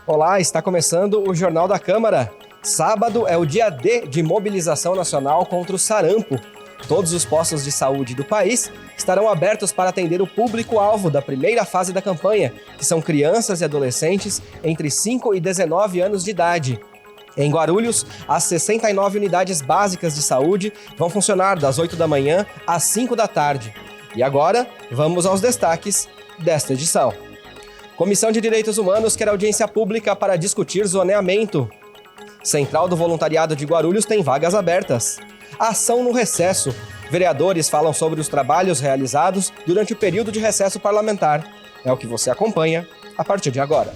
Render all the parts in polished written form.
Olá, está começando o Jornal da Câmara. Sábado é o dia D de mobilização nacional contra o sarampo. Todos os postos de saúde do país estarão abertos para atender o público-alvo da primeira fase da campanha, que são crianças e adolescentes entre 5 e 19 anos de idade. Em Guarulhos, as 69 unidades básicas de saúde vão funcionar das 8 da manhã às 5 da tarde. E agora, vamos aos destaques desta edição. Comissão de Direitos Humanos quer audiência pública para discutir zoneamento. Central do Voluntariado de Guarulhos tem vagas abertas. Ação no recesso. Vereadores falam sobre os trabalhos realizados durante o período de recesso parlamentar. É o que você acompanha a partir de agora.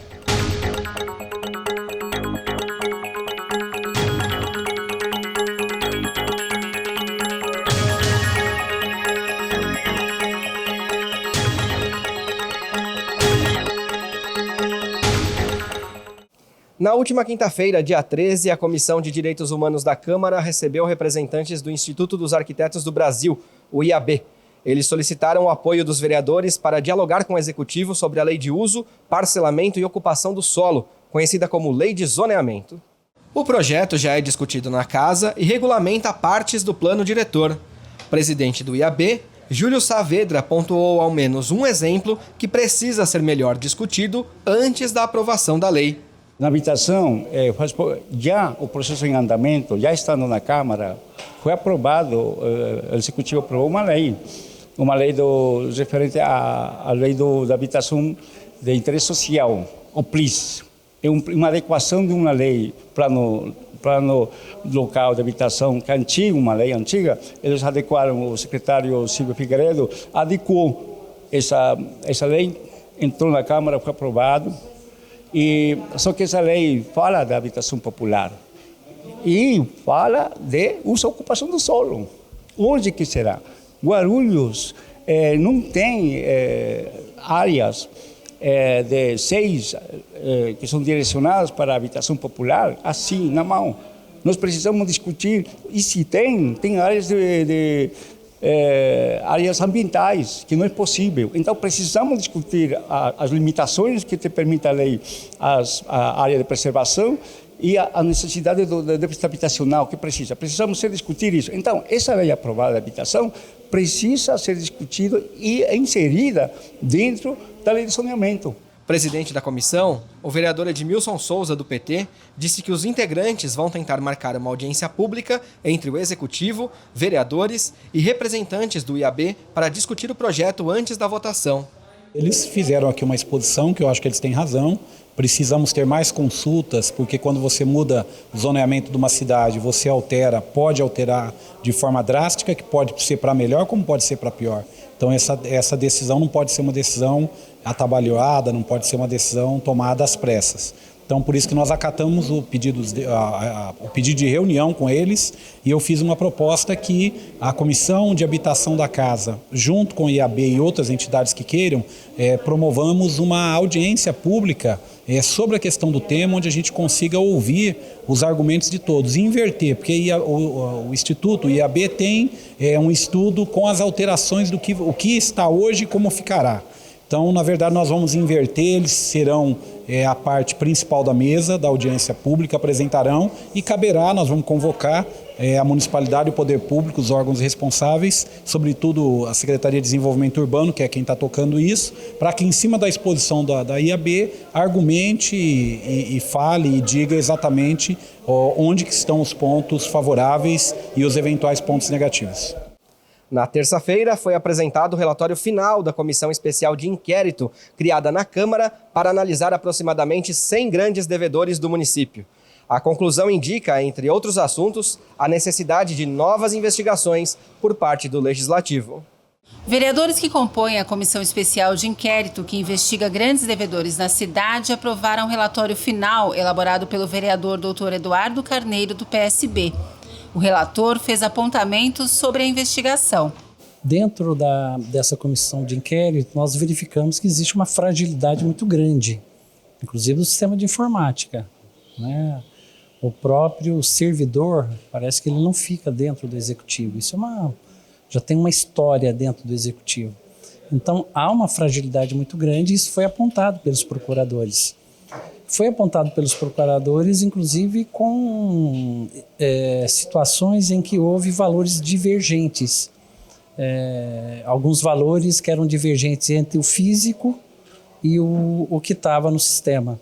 Na última quinta-feira, dia 13, a Comissão de Direitos Humanos da Câmara recebeu representantes do Instituto dos Arquitetos do Brasil, o IAB. Eles solicitaram o apoio dos vereadores para dialogar com o Executivo sobre a Lei de Uso, Parcelamento e Ocupação do Solo, conhecida como Lei de Zoneamento. O projeto já é discutido na Casa e regulamenta partes do plano diretor. O presidente do IAB, Júlio Saavedra, pontuou ao menos um exemplo que precisa ser melhor discutido antes da aprovação da lei. Na habitação, já o processo em andamento, já estando na Câmara, foi aprovado, o Executivo aprovou uma lei referente à lei da habitação de interesse social, o PLIS. É uma adequação de uma lei, plano local de habitação, que é antigo, uma lei antiga. Eles adequaram, o secretário Silvio Figueiredo adequou essa lei, entrou na Câmara, foi aprovado. Só que essa lei fala da habitação popular e fala de uso e ocupação do solo. Onde que será? Guarulhos não tem áreas de 6 que são direcionadas para a habitação popular, assim, na mão. Nós precisamos discutir, e se tem áreas áreas ambientais, que não é possível. Então, precisamos discutir as limitações que te permite a lei, a área de preservação e a necessidade do déficit habitacional que precisa. Precisamos discutir isso. Então, essa lei aprovada de habitação precisa ser discutida e inserida dentro da lei de zoneamento. Presidente da comissão, o vereador Edmilson Souza, do PT, disse que os integrantes vão tentar marcar uma audiência pública entre o Executivo, vereadores e representantes do IAB para discutir o projeto antes da votação. Eles fizeram aqui uma exposição, que eu acho que eles têm razão. Precisamos ter mais consultas, porque quando você muda o zoneamento de uma cidade, você pode alterar de forma drástica, que pode ser para melhor como pode ser para pior. Então essa decisão não pode ser uma decisão atabalhoada, não pode ser uma decisão tomada às pressas. Então, por isso que nós acatamos o pedido de reunião com eles, e eu fiz uma proposta que a Comissão de Habitação da Casa, junto com o IAB e outras entidades que queiram, promovamos uma audiência pública sobre a questão do tema, onde a gente consiga ouvir os argumentos de todos e inverter, porque o Instituto, o IAB, tem um estudo com as alterações do o que está hoje e como ficará. Então, na verdade, nós vamos inverter, eles serão a parte principal da mesa, da audiência pública, apresentarão e caberá, nós vamos convocar a municipalidade e o poder público, os órgãos responsáveis, sobretudo a Secretaria de Desenvolvimento Urbano, que é quem está tocando isso, para que em cima da exposição da IAB argumente e fale e diga exatamente onde que estão os pontos favoráveis e os eventuais pontos negativos. Na terça-feira, foi apresentado o relatório final da Comissão Especial de Inquérito, criada na Câmara para analisar aproximadamente 100 grandes devedores do município. A conclusão indica, entre outros assuntos, a necessidade de novas investigações por parte do Legislativo. Vereadores que compõem a Comissão Especial de Inquérito, que investiga grandes devedores na cidade, aprovaram um relatório final elaborado pelo vereador Dr. Eduardo Carneiro, do PSB. O relator fez apontamentos sobre a investigação. Dentro dessa comissão de inquérito, nós verificamos que existe uma fragilidade muito grande, inclusive do sistema de informática, né? O próprio servidor, parece que ele não fica dentro do executivo. Isso já tem uma história dentro do executivo. Então, há uma fragilidade muito grande e isso foi apontado pelos procuradores. foi apontado pelos procuradores, inclusive com situações em que houve valores divergentes. Alguns valores que eram divergentes entre o físico e o que estava no sistema.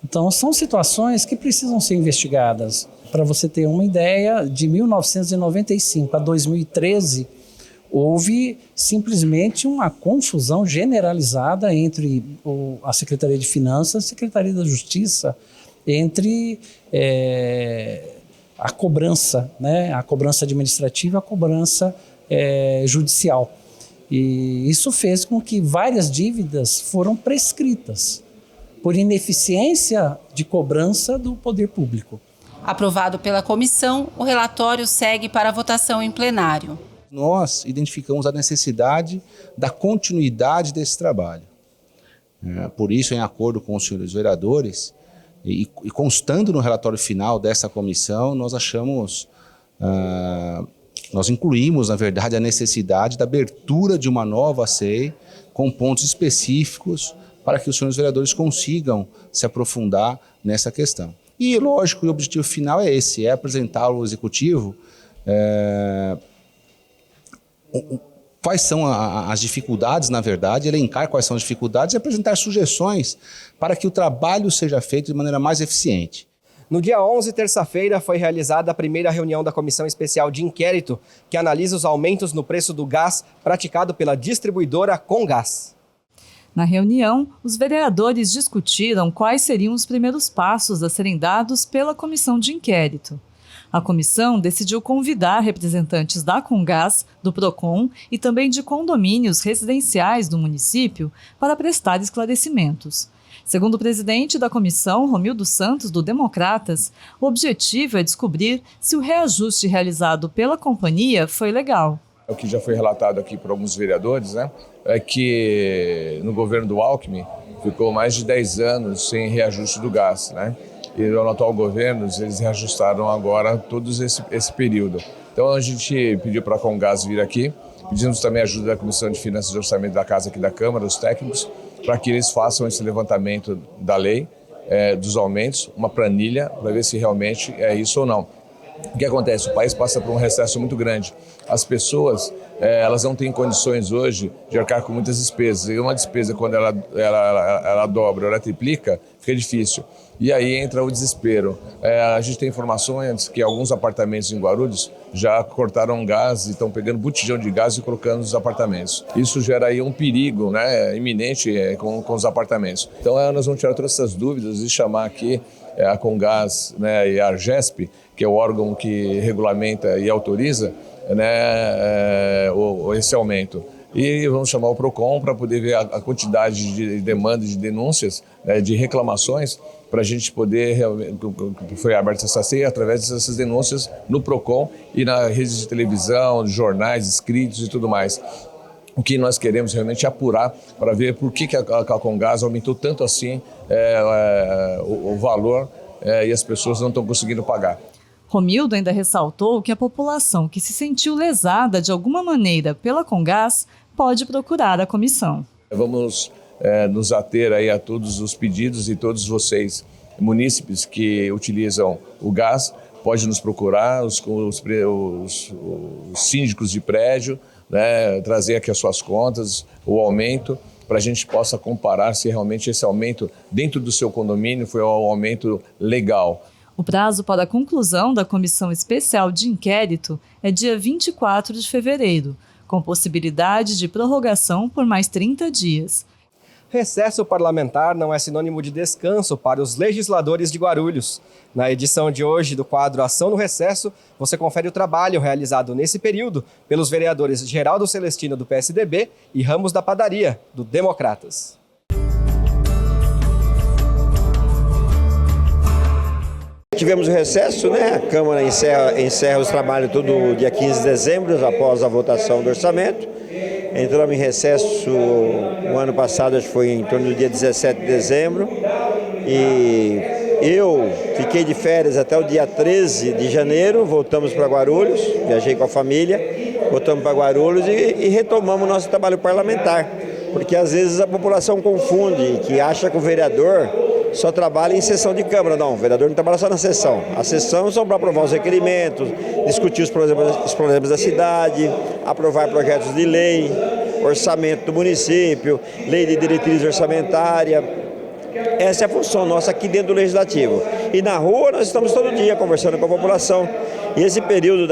Então, são situações que precisam ser investigadas. Para você ter uma ideia, de 1995 a 2013, houve simplesmente uma confusão generalizada entre a Secretaria de Finanças e a Secretaria da Justiça, entre a cobrança, né, a cobrança administrativa e a cobrança judicial. E isso fez com que várias dívidas foram prescritas por ineficiência de cobrança do poder público. Aprovado pela comissão, o relatório segue para a votação em plenário. Nós identificamos a necessidade da continuidade desse trabalho. Por isso, em acordo com os senhores vereadores, e constando no relatório final dessa comissão, nós incluímos, na verdade, a necessidade da abertura de uma nova SEI com pontos específicos para que os senhores vereadores consigam se aprofundar nessa questão. E, lógico, o objetivo final é esse, é apresentar ao Executivo quais são as dificuldades, na verdade, elencar quais são as dificuldades e apresentar sugestões para que o trabalho seja feito de maneira mais eficiente. No dia 11, terça-feira, foi realizada a primeira reunião da Comissão Especial de Inquérito, que analisa os aumentos no preço do gás praticado pela distribuidora Comgás. Na reunião, os vereadores discutiram quais seriam os primeiros passos a serem dados pela comissão de inquérito. A comissão decidiu convidar representantes da Comgás, do Procon e também de condomínios residenciais do município para prestar esclarecimentos. Segundo o presidente da comissão, Romildo Santos, do Democratas, o objetivo é descobrir se o reajuste realizado pela companhia foi legal. O que já foi relatado aqui por alguns vereadores, né, é que no governo do Alckmin ficou mais de 10 anos sem reajuste do gás, né? E no atual governo eles reajustaram agora todo esse período. Então a gente pediu para a Comgás vir aqui, pedimos também ajuda da Comissão de Finanças e Orçamento da Casa aqui da Câmara, os técnicos, para que eles façam esse levantamento da lei, dos aumentos, uma planilha para ver se realmente é isso ou não. O que acontece? O país passa por um recesso muito grande. As pessoas, elas não têm condições hoje de arcar com muitas despesas. E uma despesa, quando ela dobra, ela triplica, fica difícil. E aí entra o desespero. A gente tem informações que alguns apartamentos em Guarulhos já cortaram gás e estão pegando botijão de gás e colocando nos apartamentos. Isso gera aí um perigo, né, iminente com os apartamentos. Então nós vamos tirar todas essas dúvidas e chamar aqui a Comgás, né, e a Argesp, que é o órgão que regulamenta e autoriza, né, esse aumento. E vamos chamar o Procon para poder ver a quantidade de demandas, de denúncias, né, de reclamações, para a gente poder, foi aberta essa ceia através dessas denúncias no Procon e na rede de televisão, jornais, escritos e tudo mais. O que nós queremos realmente é apurar para ver por que a Comgás aumentou tanto assim o valor e as pessoas não estão conseguindo pagar. Romildo ainda ressaltou que a população que se sentiu lesada de alguma maneira pela Comgás pode procurar a comissão. Vamos nos ater aí a todos os pedidos e todos vocês, munícipes que utilizam o gás, pode nos procurar, os síndicos de prédio, né, trazer aqui as suas contas, o aumento, para a gente possa comparar se realmente esse aumento dentro do seu condomínio foi um aumento legal. O prazo para a conclusão da Comissão Especial de Inquérito é dia 24 de fevereiro, com possibilidade de prorrogação por mais 30 dias. Recesso parlamentar não é sinônimo de descanso para os legisladores de Guarulhos. Na edição de hoje do quadro Ação no Recesso, você confere o trabalho realizado nesse período pelos vereadores Geraldo Celestino, do PSDB, e Ramos da Padaria, do Democratas. Tivemos o recesso, né? A Câmara encerra os trabalhos todo dia 15 de dezembro, após a votação do orçamento. Entramos em recesso o ano passado, acho que foi em torno do dia 17 de dezembro. E eu fiquei de férias até o dia 13 de janeiro, voltamos para Guarulhos, viajei com a família, voltamos para Guarulhos e retomamos o nosso trabalho parlamentar. Porque às vezes a população confunde, que acha que o vereador só trabalha em sessão de Câmara. Não, o vereador não trabalha só na sessão. A sessão são para aprovar os requerimentos, discutir os problemas da cidade, aprovar projetos de lei, orçamento do município, lei de diretriz orçamentária. Essa é a função nossa aqui dentro do Legislativo. E na rua nós estamos todo dia conversando com a população. E esse período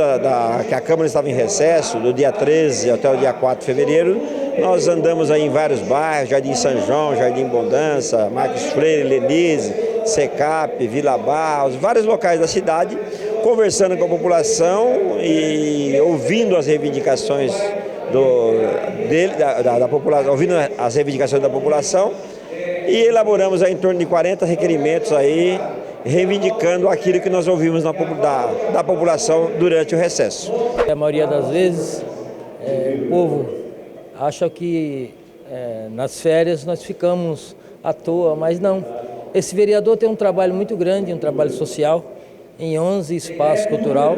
que a Câmara estava em recesso, do dia 13 até o dia 4 de fevereiro, nós andamos aí em vários bairros, Jardim São João, Jardim Bondança, Marcos Freire, Lenise, Secap, Vila Barros, vários locais da cidade, conversando com a população e ouvindo as reivindicações da população, ouvindo as reivindicações da população, e elaboramos aí em torno de 40 requerimentos aí, reivindicando aquilo que nós ouvimos da população durante o recesso. A maioria das vezes o povo acha que nas férias nós ficamos à toa, mas não. Esse vereador tem um trabalho muito grande, um trabalho social, em 11 espaços cultural,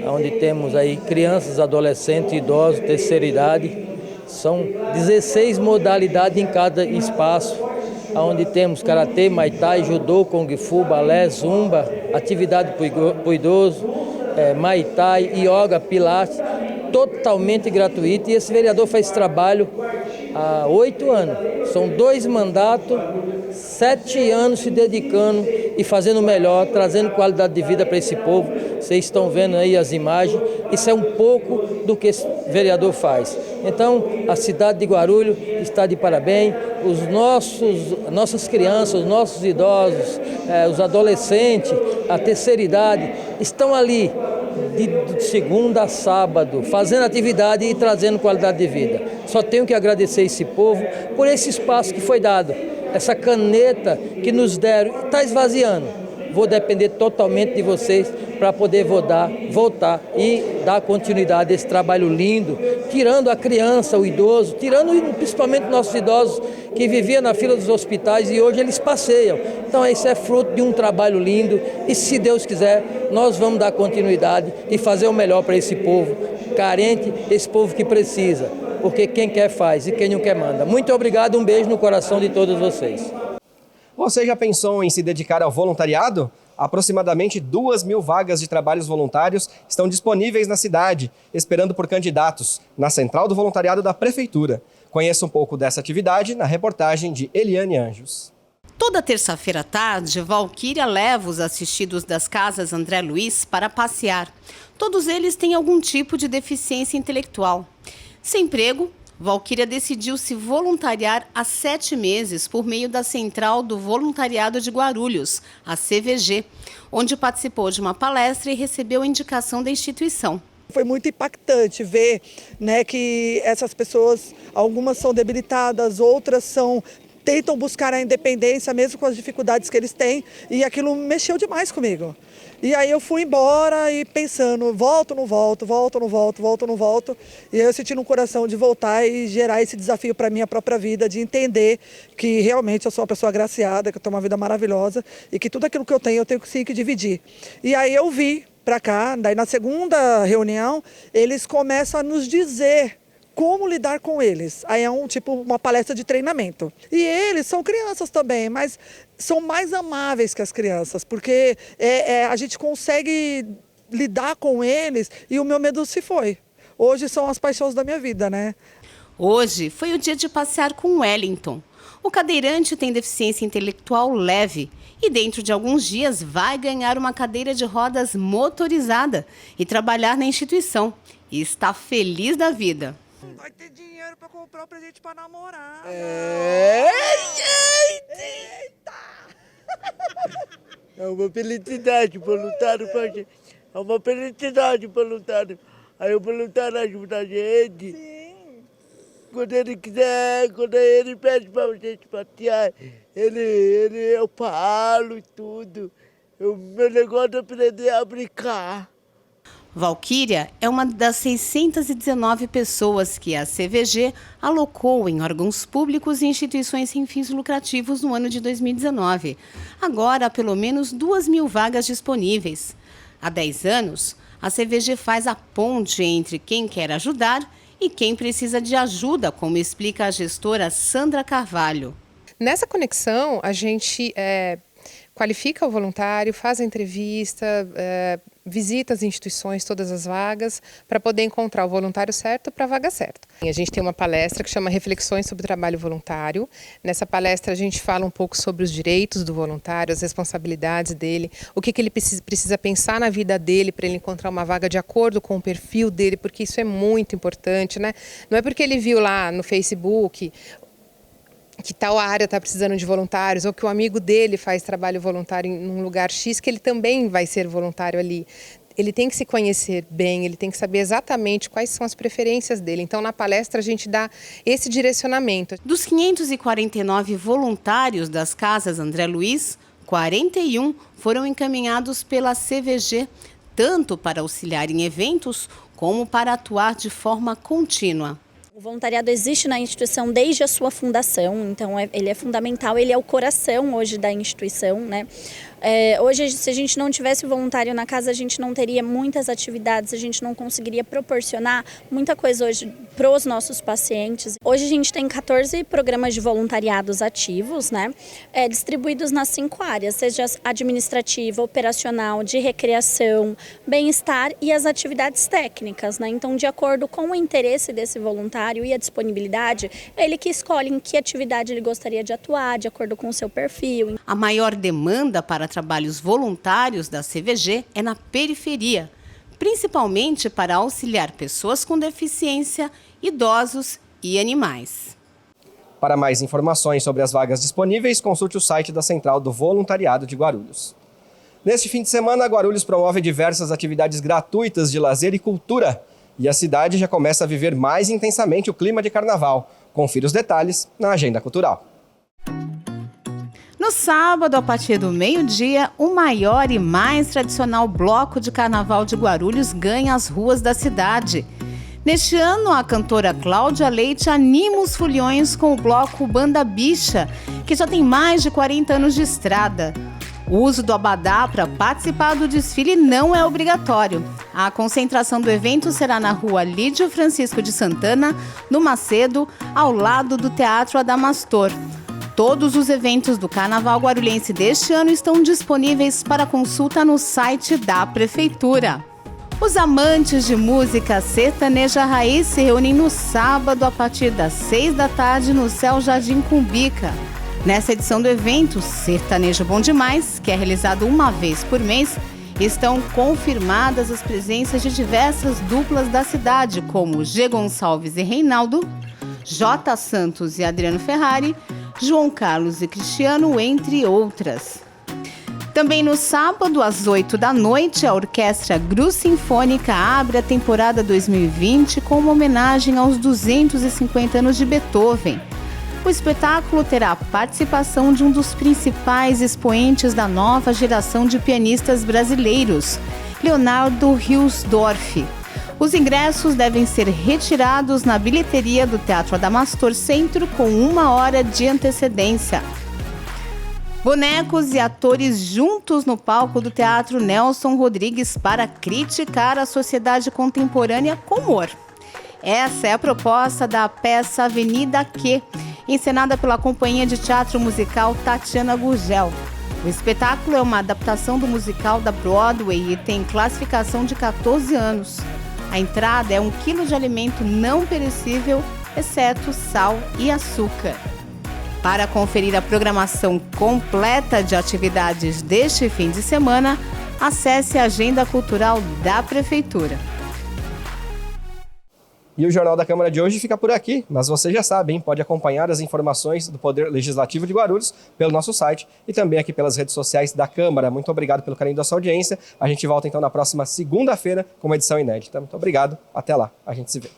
onde temos aí crianças, adolescentes, idosos, terceira idade. São 16 modalidades em cada espaço, onde temos karatê, muay thai, judô, kung fu, balé, zumba, atividade para o idoso, muay thai, yoga, pilates, totalmente gratuito. E esse vereador faz esse trabalho há 8 anos. São 2 mandatos, 7 anos se dedicando e fazendo o melhor, trazendo qualidade de vida para esse povo. Vocês estão vendo aí as imagens. Isso é um pouco do que esse vereador faz. Então, a cidade de Guarulhos está de parabéns. Nossas crianças, os nossos idosos, os adolescentes, a terceira idade, estão ali de segunda a sábado, fazendo atividade e trazendo qualidade de vida. Só tenho que agradecer esse povo por esse espaço que foi dado, essa caneta que nos deram, está esvaziando. Vou depender totalmente de vocês para poder voltar e dar continuidade a esse trabalho lindo, tirando a criança, o idoso, tirando principalmente nossos idosos que viviam na fila dos hospitais e hoje eles passeiam. Então isso é fruto de um trabalho lindo e, se Deus quiser, nós vamos dar continuidade e fazer o melhor para esse povo carente, esse povo que precisa, porque quem quer faz e quem não quer manda. Muito obrigado, um beijo no coração de todos vocês. Você já pensou em se dedicar ao voluntariado? Aproximadamente 2.000 vagas de trabalhos voluntários estão disponíveis na cidade, esperando por candidatos, na Central do Voluntariado da Prefeitura. Conheça um pouco dessa atividade na reportagem de Eliane Anjos. Toda terça-feira à tarde, Valquíria leva os assistidos das casas André Luiz para passear. Todos eles têm algum tipo de deficiência intelectual. Sem emprego, Valquíria decidiu se voluntariar há 7 meses por meio da Central do Voluntariado de Guarulhos, a CVG, onde participou de uma palestra e recebeu a indicação da instituição. Foi muito impactante ver, né, que essas pessoas, algumas são debilitadas, outras tentam buscar a independência mesmo com as dificuldades que eles têm, e aquilo mexeu demais comigo. E aí eu fui embora e pensando, volto, não volto, volto, não volto, volto, não volto. E aí eu senti no coração de voltar e gerar esse desafio para a minha própria vida, de entender que realmente eu sou uma pessoa agraciada, que eu tenho uma vida maravilhosa e que tudo aquilo que eu tenho sim que dividir. E aí eu vi para cá, daí na segunda reunião, eles começam a nos dizer como lidar com eles. Aí é uma palestra de treinamento. E eles são crianças também, mas são mais amáveis que as crianças, porque a gente consegue lidar com eles e o meu medo se foi. Hoje são as paixões da minha vida, né? Hoje foi o dia de passear com Wellington. O cadeirante tem deficiência intelectual leve e dentro de alguns dias vai ganhar uma cadeira de rodas motorizada e trabalhar na instituição. E está feliz da vida. Vai ter dinheiro para comprar um presente para namorar. Eita! É uma felicidade voluntário pra gente. É uma felicidade voluntário. Aí o voluntário ajuda a gente. Sim. Quando ele quiser, quando ele pede pra gente passear, eu falo e tudo. Meu negócio é aprender a brincar. Valquíria é uma das 619 pessoas que a CVG alocou em órgãos públicos e instituições sem fins lucrativos no ano de 2019. Agora há pelo menos 2.000 vagas disponíveis. Há 10 anos, a CVG faz a ponte entre quem quer ajudar e quem precisa de ajuda, como explica a gestora Sandra Carvalho. Nessa conexão, a gente qualifica o voluntário, faz a entrevista, visita as instituições, todas as vagas, para poder encontrar o voluntário certo para a vaga certa. A gente tem uma palestra que chama Reflexões sobre o Trabalho Voluntário. Nessa palestra a gente fala um pouco sobre os direitos do voluntário, as responsabilidades dele, o que ele precisa pensar na vida dele para ele encontrar uma vaga de acordo com o perfil dele, porque isso é muito importante, né? Não é porque ele viu lá no Facebook que tal área está precisando de voluntários, ou que o amigo dele faz trabalho voluntário em um lugar X, que ele também vai ser voluntário ali. Ele tem que se conhecer bem, ele tem que saber exatamente quais são as preferências dele. Então, na palestra, a gente dá esse direcionamento. Dos 549 voluntários das casas André Luiz, 41 foram encaminhados pela CVG, tanto para auxiliar em eventos, como para atuar de forma contínua. O voluntariado existe na instituição desde a sua fundação, então ele é fundamental, ele é o coração hoje da instituição, né? Hoje, se a gente não tivesse o voluntário na casa, a gente não teria muitas atividades, a gente não conseguiria proporcionar muita coisa hoje para os nossos pacientes. Hoje a gente tem 14 programas de voluntariados ativos, né? Distribuídos nas 5 áreas, seja administrativa, operacional, de recreação, bem-estar e as atividades técnicas, né? Então, de acordo com o interesse desse voluntário e a disponibilidade, é ele que escolhe em que atividade ele gostaria de atuar, de acordo com o seu perfil. A maior demanda para trabalhos voluntários da CVG é na periferia, principalmente para auxiliar pessoas com deficiência, idosos e animais. Para mais informações sobre as vagas disponíveis, consulte o site da Central do Voluntariado de Guarulhos. Neste fim de semana, Guarulhos promove diversas atividades gratuitas de lazer e cultura, e a cidade já começa a viver mais intensamente o clima de carnaval. Confira os detalhes na Agenda Cultural. No sábado, a partir do meio-dia, o maior e mais tradicional bloco de carnaval de Guarulhos ganha as ruas da cidade. Neste ano, a cantora Cláudia Leite anima os foliões com o bloco Banda Bicha, que já tem mais de 40 anos de estrada. O uso do abadá para participar do desfile não é obrigatório. A concentração do evento será na rua Lídio Francisco de Santana, no Macedo, ao lado do Teatro Adamastor. Todos os eventos do Carnaval Guarulhense deste ano estão disponíveis para consulta no site da Prefeitura. Os amantes de música sertaneja raiz se reúnem no sábado a partir das 6 da tarde no Céu Jardim Cumbica. Nessa edição do evento, Sertanejo Bom Demais, que é realizado uma vez por mês, estão confirmadas as presenças de diversas duplas da cidade, como G. Gonçalves e Reinaldo, J. Santos e Adriano Ferrari, João Carlos e Cristiano, entre outras. Também no sábado, às 8 da noite, a Orquestra Gru Sinfônica abre a temporada 2020 com uma homenagem aos 250 anos de Beethoven. O espetáculo terá a participação de um dos principais expoentes da nova geração de pianistas brasileiros, Leonardo Hilsdorf. Os ingressos devem ser retirados na bilheteria do Teatro Adamastor Centro com 1 hora de antecedência. Bonecos e atores juntos no palco do Teatro Nelson Rodrigues para criticar a sociedade contemporânea com humor. Essa é a proposta da peça Avenida Q, encenada pela Companhia de Teatro Musical Tatiana Gurgel. O espetáculo é uma adaptação do musical da Broadway e tem classificação de 14 anos. A entrada é 1 quilo de alimento não perecível, exceto sal e açúcar. Para conferir a programação completa de atividades deste fim de semana, acesse a Agenda Cultural da Prefeitura. E o Jornal da Câmara de hoje fica por aqui, mas você já sabe, hein? Pode acompanhar as informações do Poder Legislativo de Guarulhos pelo nosso site e também aqui pelas redes sociais da Câmara. Muito obrigado pelo carinho da sua audiência. A gente volta então na próxima segunda-feira com uma edição inédita. Muito obrigado, até lá, a gente se vê.